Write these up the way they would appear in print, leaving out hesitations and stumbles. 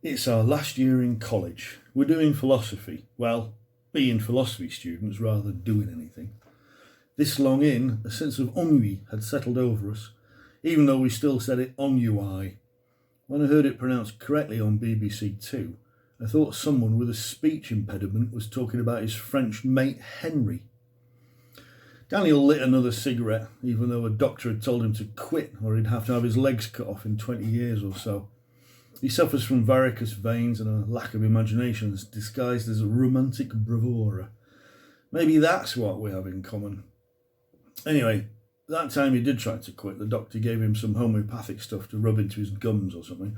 It's our last year in college. We're doing philosophy. Well, being philosophy students rather than doing anything. This long in, a sense of ennui had settled over us, even though we still said it ennui. When I heard it pronounced correctly on BBC Two, I thought someone with a speech impediment was talking about his French mate Henry. Daniel lit another cigarette, even though a doctor had told him to quit or he'd have to have his legs cut off in 20 years or so. He suffers from varicose veins and a lack of imagination that's disguised as a romantic bravura. Maybe that's what we have in common. Anyway, that time he did try to quit, the doctor gave him some homeopathic stuff to rub into his gums or something,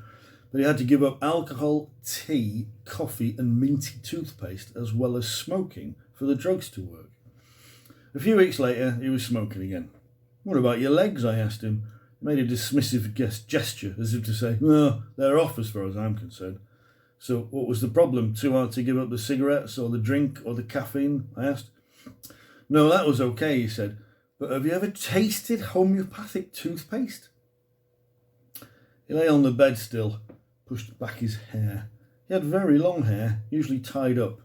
but he had to give up alcohol, tea, coffee and minty toothpaste as well as smoking for the drugs to work. A few weeks later, he was smoking again. "What about your legs?" I asked him. He made a dismissive gesture as if to say, "Well, they're off as far as I'm concerned." "So what was the problem? Too hard to give up the cigarettes or the drink or the caffeine?" I asked. "No, that was okay," he said. "But have you ever tasted homeopathic toothpaste?" He lay on the bed still, pushed back his hair. He had very long hair, usually tied up,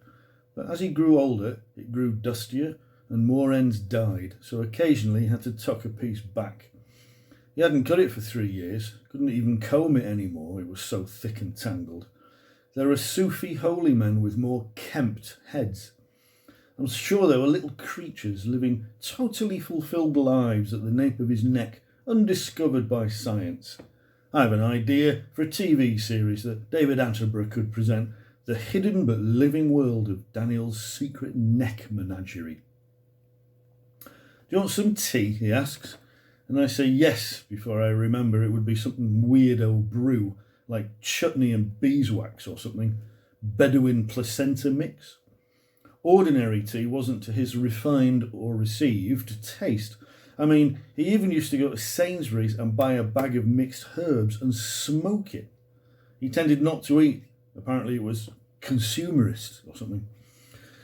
but as he grew older, it grew dustier and more ends died, so occasionally he had to tuck a piece back. He hadn't cut it for 3 years, couldn't even comb it anymore, it was so thick and tangled. There are Sufi holy men with more kempt heads. I'm sure there were little creatures living totally fulfilled lives at the nape of his neck, undiscovered by science. I have an idea for a TV series that David Attenborough could present, The Hidden but Living World of Daniel's Secret Neck Menagerie. "Do you want some tea?" he asks. And I say yes before I remember it would be something weirdo brew, like chutney and beeswax or something. Bedouin placenta mix. Ordinary tea wasn't to his refined or received taste. I mean, he even used to go to Sainsbury's and buy a bag of mixed herbs and smoke it. He tended not to eat. Apparently it was consumerist or something.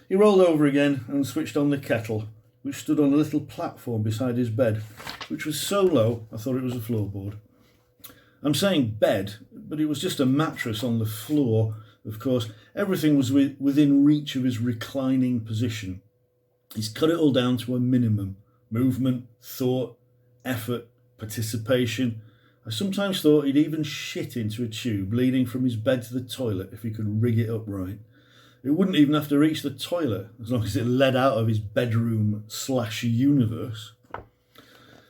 He rolled over again and switched on the kettle, which stood on a little platform beside his bed, which was so low I thought it was a floorboard. I'm saying bed, but it was just a mattress on the floor. Of course, everything was within reach of his reclining position. He's cut it all down to a minimum. Movement, thought, effort, participation. I sometimes thought he'd even shit into a tube leading from his bed to the toilet if he could rig it up right. It wouldn't even have to reach the toilet as long as it led out of his bedroom/universe.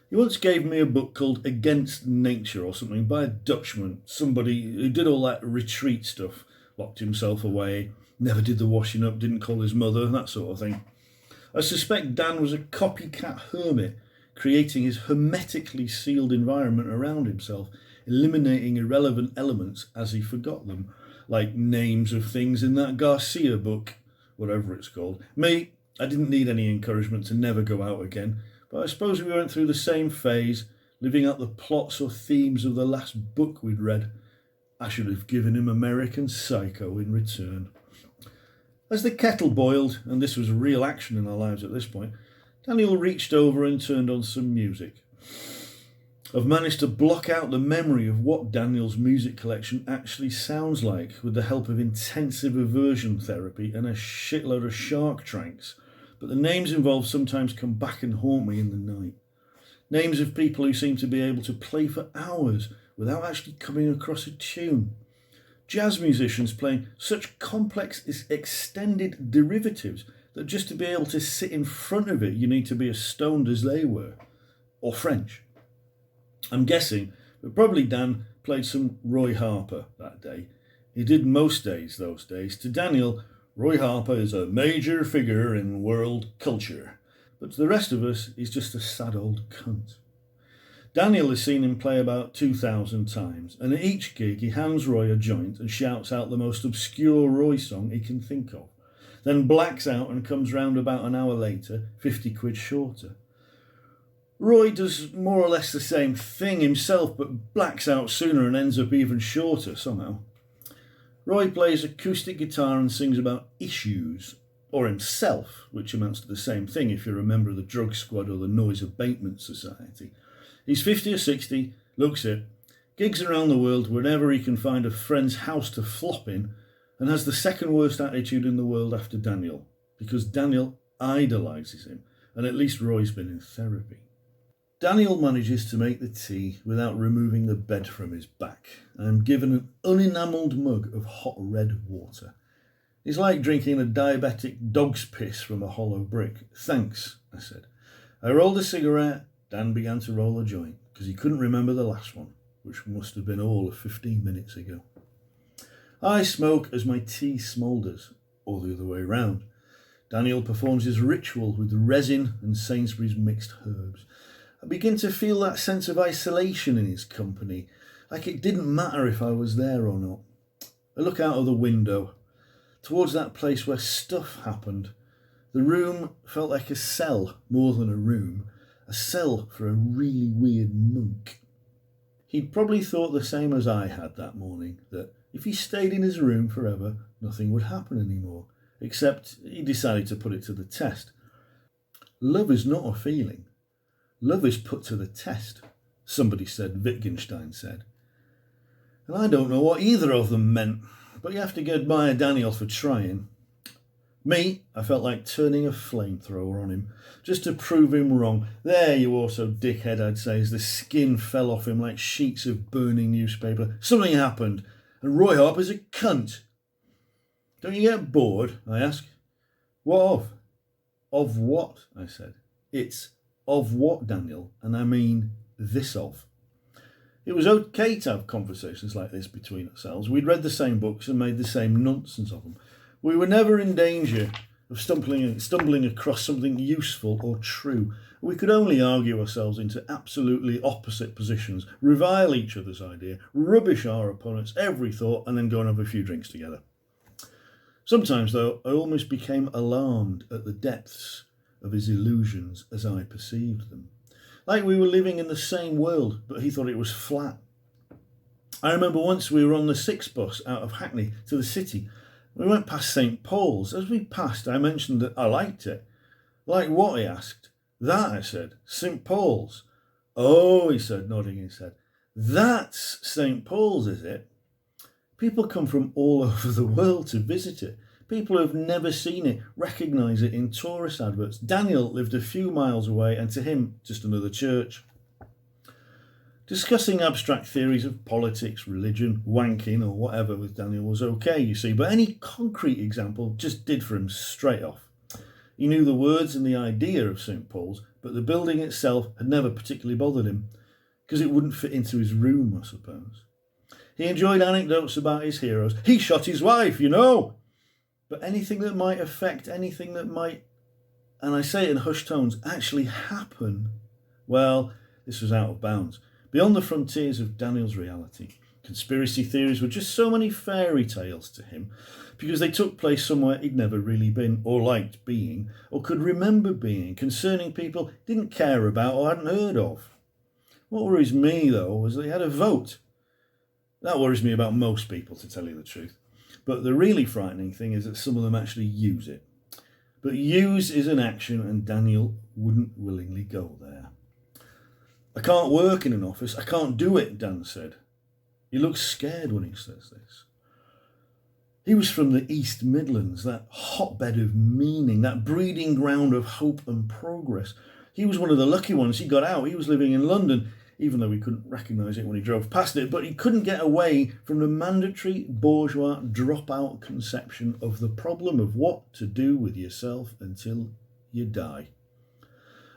He once gave me a book called Against Nature or something by a Dutchman, somebody who did all that retreat stuff, locked himself away, never did the washing up, didn't call his mother, that sort of thing. I suspect Dan was a copycat hermit, creating his hermetically sealed environment around himself, eliminating irrelevant elements as he forgot them, like names of things in that Garcia book, whatever it's called. Me, I didn't need any encouragement to never go out again, but I suppose we went through the same phase, living out the plots or themes of the last book we'd read. I should have given him American Psycho in return. As the kettle boiled, and this was real action in our lives at this point, Daniel reached over and turned on some music. I've managed to block out the memory of what Daniel's music collection actually sounds like with the help of intensive aversion therapy and a shitload of shark tranks, but the names involved sometimes come back and haunt me in the night. Names of people who seem to be able to play for hours without actually coming across a tune. Jazz musicians playing such complex extended derivatives that just to be able to sit in front of it you need to be as stoned as they were, or French. I'm guessing, but probably Dan played some Roy Harper that day. He did most days those days. To Daniel, Roy Harper is a major figure in world culture, but to the rest of us, he's just a sad old cunt. Daniel has seen him play about 2,000 times, and at each gig he hands Roy a joint and shouts out the most obscure Roy song he can think of, then blacks out and comes round about an hour later, 50 quid shorter. Roy does more or less the same thing himself, but blacks out sooner and ends up even shorter somehow. Roy plays acoustic guitar and sings about issues, or himself, which amounts to the same thing if you're a member of the Drug Squad or the Noise Abatement Society. He's 50 or 60, looks it, Gigs around the world whenever he can find a friend's house to flop in, and has the second worst attitude in the world after Daniel, because Daniel idolises him, and at least Roy's been in therapy. Daniel manages to make the tea without removing the bed from his back. I'm given an unenamelled mug of hot red water. It's like drinking a diabetic dog's piss from a hollow brick. Thanks, I said. I rolled a cigarette. Dan began to roll a joint, because he couldn't remember the last one, which must have been all of 15 minutes ago. I smoke as my tea smoulders, or the other way round. Daniel performs his ritual with resin and Sainsbury's mixed herbs. I begin to feel that sense of isolation in his company, like it didn't matter if I was there or not. I look out of the window, towards that place where stuff happened. The room felt like a cell more than a room, a cell for a really weird monk. He'd probably thought the same as I had that morning, that if he stayed in his room forever, nothing would happen anymore, except he decided to put it to the test. Love is not a feeling. Love is put to the test, somebody said, Wittgenstein said. And I don't know what either of them meant, but you have to admire Daniel for trying. Me, I felt like turning a flamethrower on him, just to prove him wrong. There you also dickhead, I'd say, as the skin fell off him like sheets of burning newspaper. Something happened, and Roy Harper's a cunt. Don't you get bored? I asked. What of? Of what? I said. It's of what, Daniel, and I mean this of. It was okay to have conversations like this between ourselves. We'd read the same books and made the same nonsense of them. We were never in danger of stumbling across something useful or true. We could only argue ourselves into absolutely opposite positions, revile each other's idea, rubbish our opponent's every thought, and then go and have a few drinks together. Sometimes, though, I almost became alarmed at the depths of his illusions as I perceived them. Like we were living in the same world, but he thought it was flat. I remember once we were on the 6 bus out of Hackney to the city. We went past St. Paul's. As we passed, I mentioned that I liked it. Like what, he asked. That, I said. St. Paul's. Oh, he said, nodding his head. That's St. Paul's, is it? People come from all over the world to visit it. People who have never seen it recognise it in tourist adverts. Daniel lived a few miles away, and to him, just another church. Discussing abstract theories of politics, religion, wanking or whatever with Daniel was okay, you see, but any concrete example just did for him straight off. He knew the words and the idea of St. Paul's, but the building itself had never particularly bothered him, because it wouldn't fit into his room, I suppose. He enjoyed anecdotes about his heroes. He shot his wife, you know. But anything that might affect, anything that might, and I say it in hushed tones, actually happen, well, this was out of bounds. Beyond the frontiers of Daniel's reality, conspiracy theories were just so many fairy tales to him because they took place somewhere he'd never really been or liked being or could remember being, concerning people he didn't care about or hadn't heard of. What worries me, though, was that he had a vote. That worries me about most people, to tell you the truth. But the really frightening thing is that some of them actually use it. But use is an action, and Daniel wouldn't willingly go there. I can't work in an office. I can't do it, Dan said. He looks scared when he says this. He was from the East Midlands, that hotbed of meaning, that breeding ground of hope and progress. He was one of the lucky ones. He got out. He was living in London, even though he couldn't recognise it when he drove past it, but he couldn't get away from the mandatory bourgeois dropout conception of the problem of what to do with yourself until you die.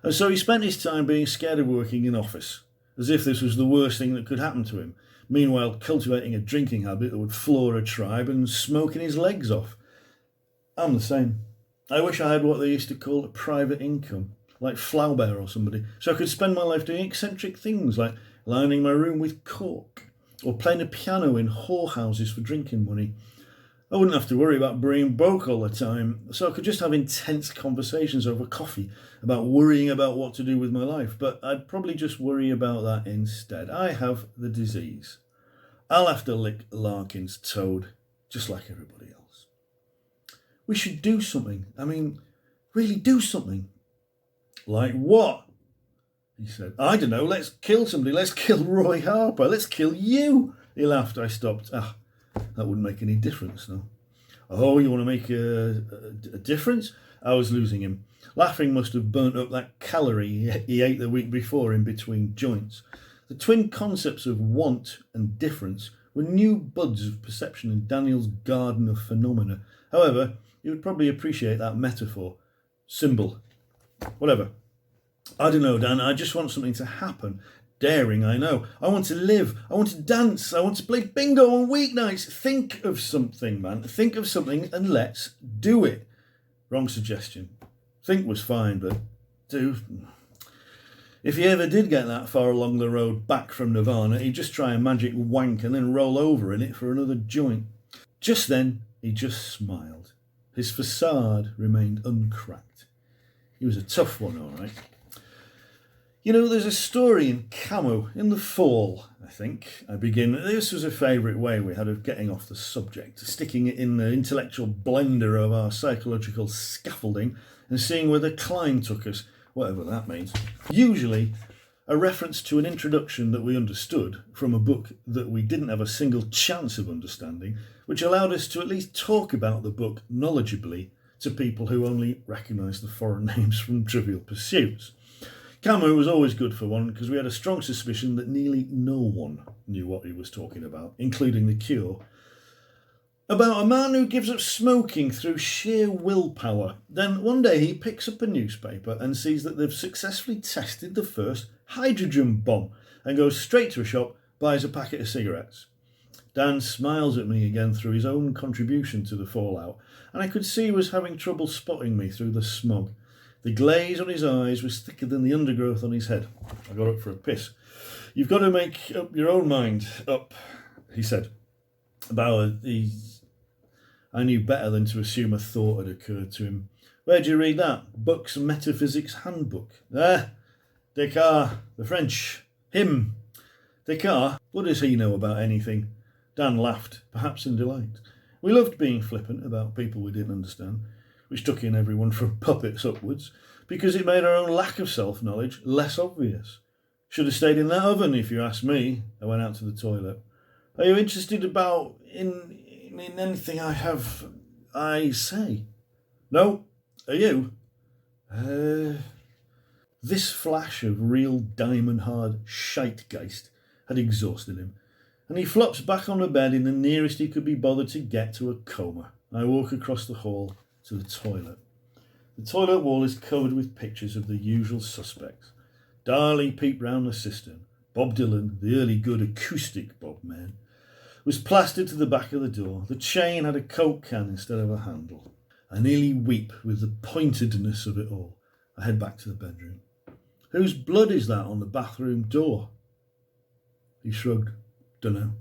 And so he spent his time being scared of working in office, as if this was the worst thing that could happen to him, meanwhile cultivating a drinking habit that would floor a tribe and smoking his legs off. I'm the same. I wish I had what they used to call a private income, like Flaubert or somebody, so I could spend my life doing eccentric things like lining my room with cork or playing a piano in whorehouses for drinking money. I wouldn't have to worry about being broke all the time, so I could just have intense conversations over coffee about worrying about what to do with my life, but I'd probably just worry about that instead. I have the disease. I'll have to lick Larkin's toad, just like everybody else. We should do something. I mean, really do something. Like what? he said. I don't know, let's kill somebody. Let's kill Roy Harper. Let's kill you. He laughed. I stopped. That wouldn't make any difference, no. Oh, you want to make a difference? I was losing him. Laughing must have burnt up that calorie he ate the week before in between joints. The twin concepts of want and difference were new buds of perception in Daniel's garden of phenomena. However, you would probably appreciate that metaphor. Symbol. Whatever. I don't know, Dan. I just want something to happen. Daring, I know. I want to live. I want to dance. I want to play bingo on weeknights. Think of something, man. Think of something and let's do it. Wrong suggestion. Think was fine, but do. If he ever did get that far along the road back from Nirvana, he'd just try a magic wank and then roll over in it for another joint. Just then, he just smiled. His facade remained uncracked. He was a tough one, all right. You know, there's a story in Camo in the fall, I think. I begin. This was a favourite way we had of getting off the subject, sticking it in the intellectual blender of our psychological scaffolding and seeing where the climb took us, whatever that means. Usually a reference to an introduction that we understood from a book that we didn't have a single chance of understanding, which allowed us to at least talk about the book knowledgeably to people who only recognised the foreign names from Trivial Pursuits. Camus was always good for one because we had a strong suspicion that nearly no one knew what he was talking about, including The Cure. About a man who gives up smoking through sheer willpower. Then one day he picks up a newspaper and sees that they've successfully tested the first hydrogen bomb and goes straight to a shop, buys a packet of cigarettes. Dan smiles at me again through his own contribution to the fallout, and I could see he was having trouble spotting me through the smog. The glaze on his eyes was thicker than the undergrowth on his head. I got up for a piss. You've got to make up your own mind up, he said. I knew better than to assume a thought had occurred to him. Where'd you read that? Buck's Metaphysics Handbook. Descartes, the French. Him. Descartes, what does he know about anything? Dan laughed, perhaps in delight. We loved being flippant about people we didn't understand, which took in everyone from puppets upwards, because it made our own lack of self-knowledge less obvious. Should have stayed in that oven, if you ask me. I went out to the toilet. Are you interested in anything I say? No? Are you? This flash of real diamond-hard shitegeist had exhausted him, and he flops back on the bed in the nearest he could be bothered to get to a coma. I walk across the hall to the toilet. The toilet wall is covered with pictures of the usual suspects. Darley peeped round the cistern. Bob Dylan, the early good acoustic Bob man, was plastered to the back of the door. The chain had a Coke can instead of a handle. I nearly weep with the pointedness of it all. I head back to the bedroom. Whose blood is that on the bathroom door? He shrugged. Dunno.